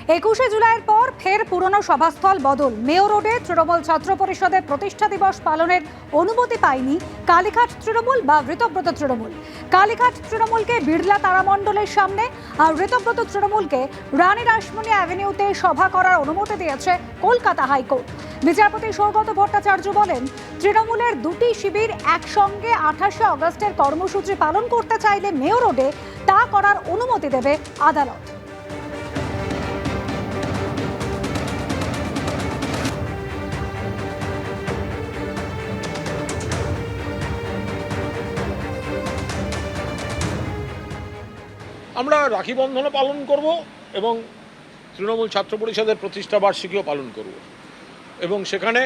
21শে জুলাইয়ের পর ফের পুরনো সভাস্থল বদল। মেয়র রোডে তৃণমূল ছাত্র পরিষদের প্রতিষ্ঠা দিবস পালনের অনুমতি পায়নি কালীঘাট তৃণমূল বা ঋতব্রত তৃণমূল। কালীঘাট তৃণমূলকে বিড়লা তারামণ্ডলের সামনে আর ঋতব্রত তৃণমূলকে রানী রাসমণি অ্যাভিনিউতে সভা করার অনুমতি দিয়েছে কলকাতা হাইকোর্ট। বিচারপতি সৌগত ভট্টাচার্য বলেন, তৃণমূলের দুটি শিবির একসঙ্গে 28শে অগস্টের কর্মসূচি পালন করতে চাইলে মেয়র রোডে তা করার অনুমতি দেবে আদালত। আমরা রাখি বন্ধনও পালন করব এবং তৃণমূল ছাত্র পরিষদের প্রতিষ্ঠা বার্ষিকীও পালন করব এবং সেখানে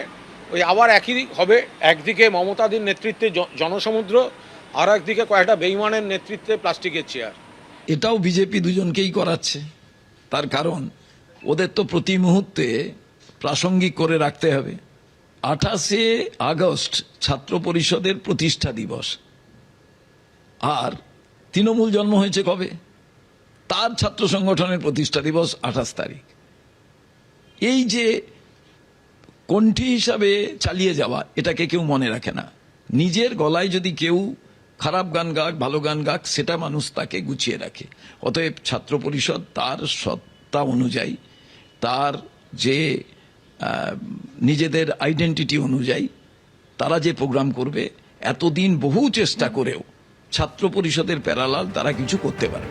ওই আবার একই হবে। একদিকে মমতাদির নেতৃত্বে জনসমুদ্র, আর একদিকে কয়েকটা বেইমানের নেতৃত্বে প্লাস্টিকের চেয়ার। এটাও বিজেপি দুজনকেই করাচ্ছে। তার কারণ ওদের তো প্রতি মুহূর্তে প্রাসঙ্গিক করে রাখতে হবে। 28শে আগস্ট ছাত্র পরিষদের প্রতিষ্ঠা দিবস, আর তৃণমূল জন্ম হয়েছে কবে? তার ছাত্র সংগঠনের প্রতিষ্ঠা দিবস 28 তারিখ। এই যে কণ্ঠী হিসাবে চালিয়ে যাওয়া, এটাকে কেউ মনে রাখে না। নিজের গলায় যদি কেউ খারাপ গান গাক, ভালো গান গাক, সেটা মানুষ তাকে গুছিয়ে রাখে। অতএব ছাত্র পরিষদ তার সত্তা অনুযায়ী, তার যে নিজেদের আইডেন্টিটি অনুযায়ী তারা যে প্রোগ্রাম করবে, এতদিন বহু চেষ্টা করেও ছাত্র পরিষদের প্যারালাল তারা কিছু করতে পারে।